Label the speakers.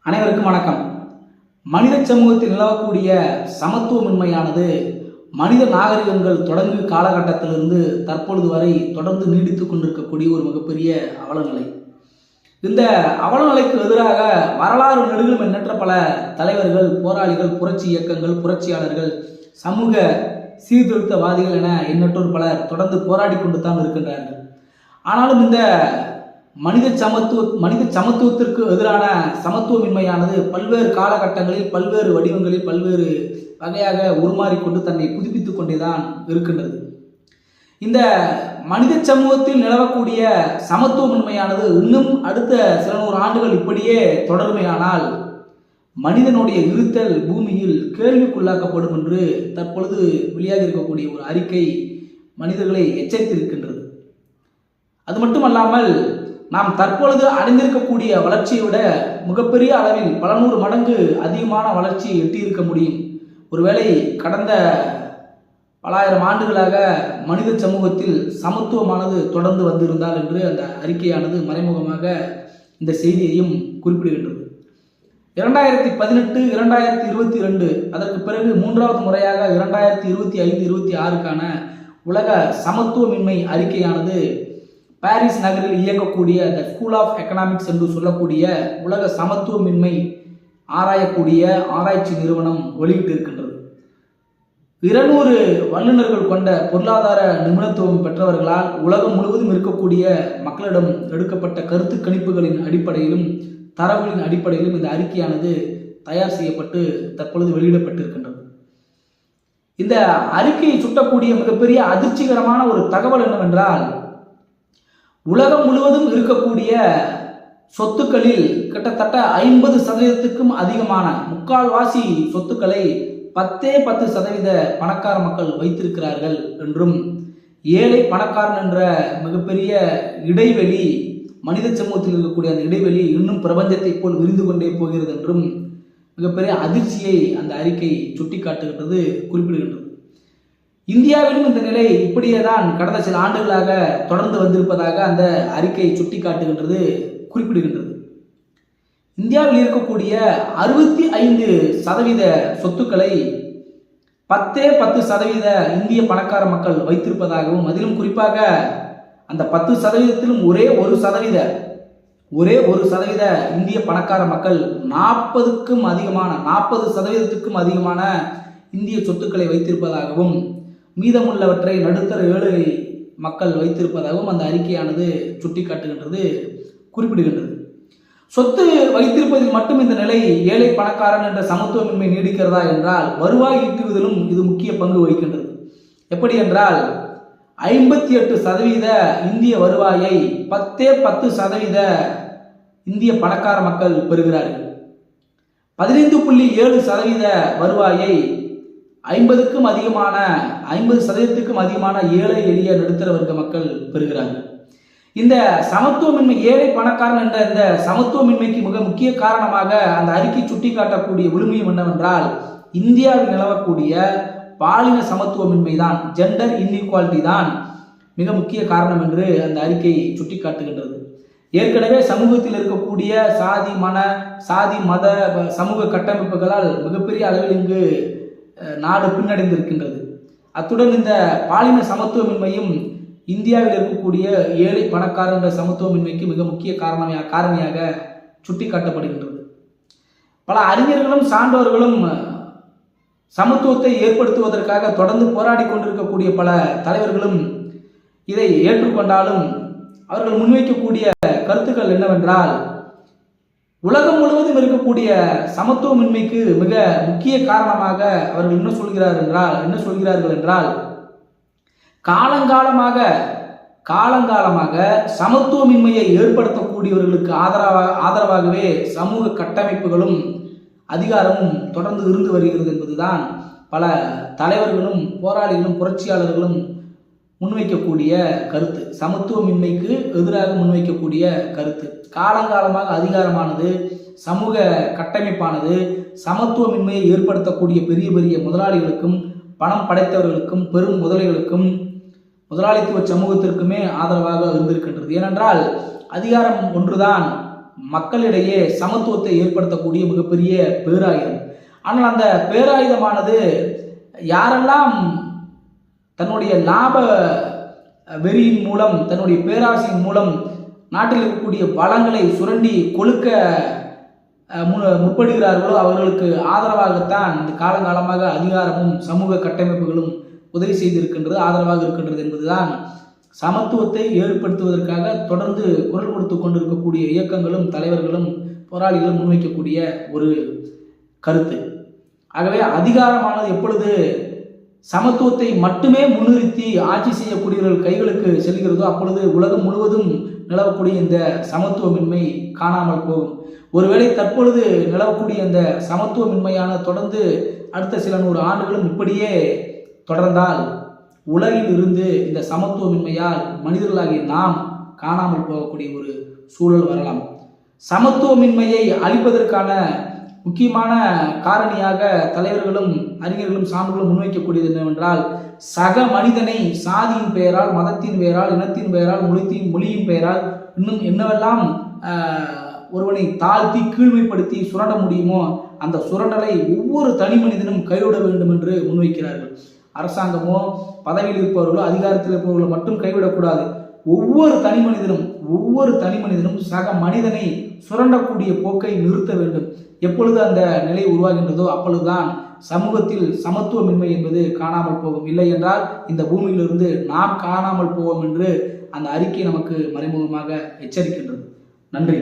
Speaker 1: அனைவருக்கும் வணக்கம். மனித சமூகத்தில் நிலவக்கூடிய சமத்துவமின்மையானது மனித நாகரிகங்கள் தொடங்கு காலகட்டத்திலிருந்து தற்பொழுது வரை தொடர்ந்து நீடித்துக் கொண்டிருக்கக்கூடிய ஒரு மிகப்பெரிய அவலநிலை. இந்த அவலநிலைக்கு எதிராக வரலாறு நெடுகிலும் எண்ணற்ற பல தலைவர்கள், போராளிகள், புரட்சி இயக்கங்கள், புரட்சியாளர்கள், சமூக சீர்திருத்தவாதிகள் என எண்ணற்றோர் பலர் தொடர்ந்து போராடி கொண்டு தான் இருக்கின்றார்கள். ஆனாலும் இந்த மனித சமத்துவத்திற்கு எதிரான சமத்துவமின்மையானது பல்வேறு காலகட்டங்களில், பல்வேறு வடிவங்களில், பல்வேறு வகையாக உருமாறிக்கொண்டு தன்னை புதுப்பித்துக் கொண்டேதான் இருக்கின்றது. இந்த மனித சமூகத்தில் நிலவக்கூடிய சமத்துவமின்மையானது இன்னும் அடுத்த சில நூறு ஆண்டுகள் இப்படியே தொடருமையானால் மனிதனுடைய இருத்தல் பூமியில் கேள்விக்குள்ளாக்கப்படும் என்று தற்பொழுது வெளியாக இருக்கக்கூடிய ஒரு அறிக்கை மனிதர்களை எச்சரித்திருக்கின்றது. அது மட்டுமல்லாமல் நாம் தற்பொழுது அடைந்திருக்கக்கூடிய வளர்ச்சியை விட மிகப்பெரிய அளவில் பல நூறு மடங்கு அதிகமான வளர்ச்சியை எட்டியிருக்க முடியும். ஒருவேளை கடந்த பலாயிரம் ஆண்டுகளாக மனித சமூகத்தில் சமத்துவமானது தொடர்ந்து வந்திருந்தால் என்று அந்த அறிக்கையானது மறைமுகமாக இந்த செய்தியையும் குறிப்பிடுகின்றது. 2018, 2022 அதற்கு பிறகு மூன்றாவது முறையாக 2025-26க்கான உலக சமத்துவமின்மை அறிக்கையானது பாரிஸ் நகரில் இயங்கக்கூடிய த ஸ்கூல் ஆஃப் எக்கனாமிக்ஸ் என்று சொல்லக்கூடிய உலக சமத்துவமின்மை ஆராயக்கூடிய ஆராய்ச்சி நிறுவனம் வெளியிட்டிருக்கின்றது. 200 வல்லுநர்கள் கொண்ட பொருளாதார நிபுணத்துவம் பெற்றவர்களால் உலகம் முழுவதும் இருக்கக்கூடிய மக்களிடம் எடுக்கப்பட்ட கருத்து கணிப்புகளின் அடிப்படையிலும் தரவுகளின் அடிப்படையிலும் இந்த அறிக்கையானது தயார் செய்யப்பட்டு தற்பொழுது வெளியிடப்பட்டிருக்கின்றது. இந்த அறிக்கையை சுட்டக்கூடிய மிகப்பெரிய அதிர்ச்சிகரமான ஒரு தகவல் என்னவென்றால், உலகம் முழுவதும் இருக்கக்கூடிய சொத்துக்களில் கிட்டத்தட்ட 50% அதிகமான முக்கால்வாசி சொத்துக்களை 10% பணக்கார மக்கள் வைத்திருக்கிறார்கள் என்றும், ஏழை பணக்காரன் என்ற மிகப்பெரிய இடைவெளி, மனித சமூகத்தில் இருக்கக்கூடிய அந்த இடைவெளி இன்னும் பிரபஞ்சத்தை போல் விரிந்து கொண்டே போகிறது என்றும் மிகப்பெரிய அதிர்ச்சியை அந்த அறிக்கை சுட்டிக்காட்டுகின்றது, குறிப்பிடுகின்றது. இந்தியாவிலும் இந்த நிலை இப்படியே தான் கடந்த சில ஆண்டுகளாக தொடர்ந்து வந்திருப்பதாக அந்த அறிக்கை சுட்டிக்காட்டுகின்றது, குறிப்பிடுகின்றது. இந்தியாவில் இருக்கக்கூடிய 65% சொத்துக்களை 10% இந்திய பணக்கார மக்கள் வைத்திருப்பதாகவும், அதிலும் குறிப்பாக அந்த 10%த்திலும் ஒரே ஒரு சதவீத இந்திய பணக்கார மக்கள் 40%க்கும் அதிகமான இந்திய சொத்துக்களை வைத்திருப்பதாகவும், மீதமுள்ளவற்றை நடுத்தர ஏழை மக்கள் வைத்திருப்பதாகவும் அந்த அறிக்கையானது சுட்டிக்காட்டுகின்றது, குறிப்பிடுகின்றது. சொத்து வைத்திருப்பதில் மட்டும் இந்த நிலை ஏழை பணக்காரன் என்ற சமத்துவமின்மை நீடிக்கிறதா என்றால், வருவாய் ஈட்டுவதிலும் இது முக்கிய பங்கு வகிக்கின்றது. எப்படி என்றால், 58% இந்திய வருவாயை 10% இந்திய பணக்கார மக்கள் பெறுகிறார்கள். 15.7% வருவாயை 50%க்கும் அதிகமான ஏழை எளிய நடுத்தர வர்க்க மக்கள் பெறுகிறார்கள். இந்த சமத்துவமின்மை, ஏழை பணக்காரன் என்ற இந்த சமத்துவமின்மைக்கு மிக முக்கிய காரணமாக அந்த அறிக்கை சுட்டிக்காட்டக்கூடிய விழுமியம் என்னவென்றால், இந்தியாவில் நிலவக்கூடிய பாலின சமத்துவமின்மை தான், ஜெண்டர் இன்இக்வாலிட்டி தான் மிக முக்கிய காரணம் என்று அந்த அறிக்கை சுட்டிக்காட்டுகின்றது. ஏற்கனவே சமூகத்தில் இருக்கக்கூடிய சாதி மத சமூக கட்டமைப்புகளால் மிகப்பெரிய அளவில் இங்கு நாடு பின்னடைந்திருக்கின்றது. அத்துடன் இந்த பாலின சமத்துவமின்மையும் இந்தியாவில் இருக்கக்கூடிய ஏழை பணக்காரர் என்ற சமத்துவமின்மைக்கு மிக முக்கிய காரணியாக சுட்டிக்காட்டப்படுகின்றது. பல அறிஞர்களும் சான்றோர்களும் சமத்துவத்தை ஏற்படுத்துவதற்காக தொடர்ந்து போராடி கொண்டிருக்கக்கூடிய பல தலைவர்களும் இதை ஏற்றுக்கொண்டாலும் அவர்கள் முன்வைக்கக்கூடிய கருத்துக்கள் என்னவென்றால், உலகம் முழுவதும் இருக்கக்கூடிய சமத்துவமின்மைக்கு மிக முக்கிய காரணமாக அவர்கள் என்ன சொல்கிறார்கள் என்றால், காலங்காலமாக சமத்துவமின்மையை ஏற்படுத்தக்கூடியவர்களுக்கு ஆதரவாகவே சமூக கட்டமைப்புகளும் அதிகாரமும் தொடர்ந்து இருந்து வருகிறது என்பதுதான் பல தலைவர்களும் போராளிகளும் புரட்சியாளர்களும் முன்வைக்கக்கூடிய கருத்து. சமத்துவமின்மைக்கு எதிராக முன்வைக்கக்கூடிய கருத்து. காலங்காலமாக அதிகாரமானது, சமூக கட்டமைப்பானது சமத்துவமின்மையை ஏற்படுத்தக்கூடிய பெரிய பெரிய முதலாளிகளுக்கும், பணம் படைத்தவர்களுக்கும், பெரும் முதலைகளுக்கும், முதலாளித்துவ சமூகத்திற்குமே ஆதரவாக இருந்திருக்கின்றது. ஏனென்றால் அதிகாரம் ஒன்றுதான் மக்களிடையே சமத்துவத்தை ஏற்படுத்தக்கூடிய மிகப்பெரிய பேராயுதம். ஆனால் அந்த பேராயுதமானது யாரெல்லாம் தன்னுடைய லாப வெறியின் மூலம், தன்னுடைய பேராசையின் மூலம் நாட்டில் இருக்கக்கூடிய வளங்களை சுரண்டி கொழுக்க முற்படுகிறார்களோ அவர்களுக்கு ஆதரவாகத்தான் இந்த காலங்காலமாக அதிகாரமும் சமூக கட்டமைப்புகளும் உதவி செய்திருக்கின்றது, ஆதரவாக இருக்கின்றது என்பதுதான் சமத்துவத்தை ஏற்படுத்துவதற்காக தொடர்ந்து குரல் கொடுத்து கொண்டிருக்கக்கூடிய இயக்கங்களும் தலைவர்களும் போராளிகளும் முன்வைக்கக்கூடிய ஒரு கருத்து. ஆகவே அதிகாரமானது எப்பொழுது சமத்துவத்தை மட்டுமே முன்னிறுத்தி ஆட்சி செய்யக்கூடியவர்கள் கைகளுக்கு செல்கிறதோ அப்பொழுது உலகம் முழுவதும் நிலவக்கூடிய இந்த சமத்துவமின்மை காணாமல் போகும். ஒருவேளை தற்பொழுது நிலவக்கூடிய இந்த சமத்துவமின்மையான தொடர்ந்து அடுத்த சில 100 ஆண்டுகளும் இப்படியே தொடர்ந்தால் உலகில் இருந்து இந்த சமத்துவமின்மையால் மனிதர்களாகிய நாம் காணாமல் போகக்கூடிய ஒரு சூழல் வரலாம். சமத்துவமின்மையை அழிப்பதற்கான முக்கியமான காரணியாக தலைவர்களும் அறிஞர்களும் சான்றுகளும் முன்வைக்கக்கூடியது என்னவென்றால், சக மனிதனை சாதியின் பெயரால், மதத்தின் பெயரால், இனத்தின் பெயரால், மொழியின் பெயரால் இன்னும் என்னவெல்லாம் ஒருவனை தாழ்த்தி கீழ்மைப்படுத்தி சுரண்ட முடியுமோ அந்த சுரண்டலை ஒவ்வொரு தனி மனிதனும் கைவிட வேண்டும் என்று முன்வைக்கிறார்கள். அரசாங்கமோ பதவியில் இருப்பவர்களோ அதிகாரத்தில் இருப்பவர்களோ மட்டும் கைவிடக்கூடாது. ஒவ்வொரு தனி மனிதனும் சக மனிதனை சுரண்டக்கூடிய போக்கை நிறுத்த வேண்டும். எப்பொழுது அந்த நிலை உருவாகின்றதோ அப்பொழுதுதான் சமூகத்தில் சமத்துவமின்மை என்பது காணாமல் போகும். இல்லை என்றால் இந்த பூமியிலிருந்து நாம் காணாமல் போவோம் என்று அந்த அறிக்கை நமக்கு மறைமுகமாக எச்சரிக்கின்றது. நன்றி.